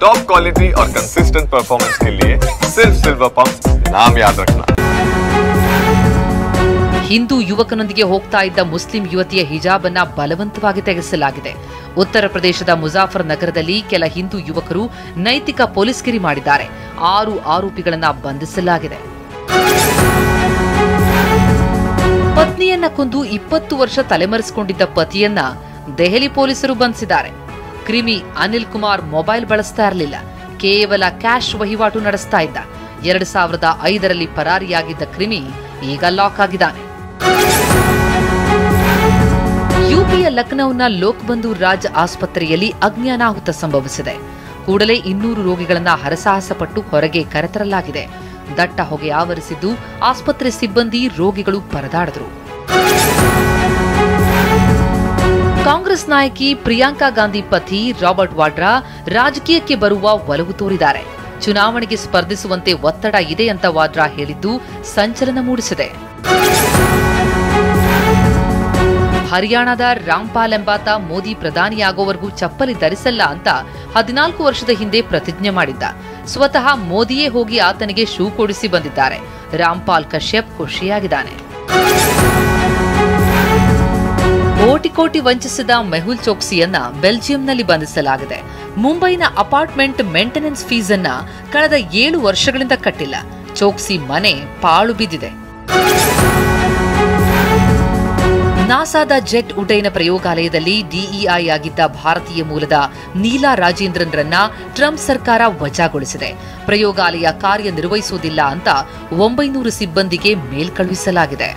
Top quality और consistent performance के लिए सिर्फ सिल्वर पंप नाम याद रखना। ಹಿಂದೂ ಯುವಕನೊಂದಿಗೆ ಹೋಗ್ತಾ ಇದ್ದ ಮುಸ್ಲಿಂ ಯುವತಿಯ ಹಿಜಾಬ್ ಅನ್ನು ಬಲವಂತವಾಗಿ ತೆಗೆಸಲಾಗಿದೆ. ಉತ್ತರ ಪ್ರದೇಶದ ಮುಜಾಫರ್ ನಗರದಲ್ಲಿ ಕೆಲ ಹಿಂದೂ ಯುವಕರು ನೈತಿಕ ಪೊಲೀಸ್ಗಿರಿ ಮಾಡಿದ್ದಾರೆ. 6 ಆರೋಪಿಗಳನ್ನು ಬಂಧಿಸಲಾಗಿದೆ. ಪತ್ನಿಯನ್ನ ಕೊಂದು 20 ವರ್ಷ ತಲೆಮರೆಸಿಕೊಂಡಿದ್ದ ಪತಿಯನ್ನ ದೆಹಲಿ ಪೊಲೀಸರು ಬಂಧಿಸಿದ್ದಾರೆ. ಕ್ರಿಮಿ ಅನಿಲ್ ಕುಮಾರ್ ಮೊಬೈಲ್ ಬಳಸ್ತಾ ಇರಲಿಲ್ಲ, ಕೇವಲ ಕ್ಯಾಶ್ ವಹಿವಾಟು ನಡೆಸ್ತಾ ಇದ್ದ. 2005ರಲ್ಲಿ ಪರಾರಿಯಾಗಿದ್ದ ಕ್ರಿಮಿ ಈಗ ಲಾಕ್ ಆಗಿದ್ದಾನೆ. ಯುಪಿಯ ಲಖನೌನ ಲೋಕಬಂಧು ರಾಜ್ ಆಸ್ಪತ್ರೆಯಲ್ಲಿ ಅಗ್ನಿ ಸಂಭವಿಸಿದೆ. ಕೂಡಲೇ 200 ರೋಗಿಗಳನ್ನು ಹರಸಾಹಸಪಟ್ಟು ಹೊರಗೆ ಕರೆತರಲಾಗಿದೆ. ದಟ್ಟ ಹೊಗೆ ಆವರಿಸಿದ್ದು ಆಸ್ಪತ್ರೆ ಸಿಬ್ಬಂದಿ, ರೋಗಿಗಳು ಪರದಾಡಿದರು. ಕಾಂಗ್ರೆಸ್ ನಾಯಕಿ ಪ್ರಿಯಾಂಕಾ ಗಾಂಧಿ ಪತಿ ರಾಬರ್ಟ್ ವಾಡ್ರಾ ರಾಜಕೀಯಕ್ಕೆ ಬರುವ ಒಲವು ತೋರಿದ್ದಾರೆ. ಚುನಾವಣೆಗೆ ಸ್ಪರ್ಧಿಸುವಂತೆ ಒತ್ತಡ ಇದೆ ಅಂತ ವಾಡ್ರಾ ಹೇಳಿದ್ದು ಸಂಚಲನ ಮೂಡಿಸಿದೆ. ಹರಿಯಾಣದ ರಾಮ್ಪಾಲ್ ಎಂಬಾತ ಮೋದಿ ಪ್ರಧಾನಿಯಾಗೋವರೆಗೂ ಚಪ್ಪಲಿ ಧರಿಸಲ್ಲ ಅಂತ 14 ವರ್ಷದ ಹಿಂದೆ ಪ್ರತಿಜ್ಞೆ ಮಾಡಿದ್ದ. ಸ್ವತಃ ಮೋದಿಯೇ ಹೋಗಿ ಆತನಿಗೆ ಶೂ ಕೊಡಿಸಿ ಬಂದಿದ್ದಾರೆ. ರಾಮ್ಪಾಲ್ ಕಶ್ಯಪ್ ಖುಷಿಯಾಗಿದ್ದಾನೆ. ಕೋಟಿ ವಂಚಿಸಿದ ಮೆಹುಲ್ ಚೋಕ್ಸಿಯನ್ನ ಬೆಲ್ಜಿಯಂನಲ್ಲಿ ಬಂಧಿಸಲಾಗಿದೆ. ಮುಂಬೈನ ಅಪಾರ್ಟ್ಮೆಂಟ್ ಮೇಂಟೆನೆನ್ಸ್ ಫೀಸ್ ಅನ್ನ ಕಳೆದ 7 ವರ್ಷಗಳಿಂದ ಕಟ್ಟಿಲ್ಲ. ಚೋಕ್ಸಿ ಮನೆ ಪಾಳು ಬಿದ್ದಿದೆ. ನಾಸಾದ ಜೆಟ್ ಉಡ್ಡಯನ ಪ್ರಯೋಗಾಲಯದಲ್ಲಿ ಡಿಇಐ ಆಗಿದ್ದ ಭಾರತೀಯ ಮೂಲದ ನೀಲಾ ರಾಜೇಂದ್ರನ್ರನ್ನ ಟ್ರಂಪ್ ಸರ್ಕಾರ ವಜಾಗೊಳಿಸಿದೆ. ಪ್ರಯೋಗಾಲಯ ಕಾರ್ಯನಿರ್ವಹಿಸುವುದಿಲ್ಲ ಅಂತ 900 ಸಿಬ್ಬಂದಿಗೆ ಮೇಲ್ ಕಳುಹಿಸಲಾಗಿದೆ.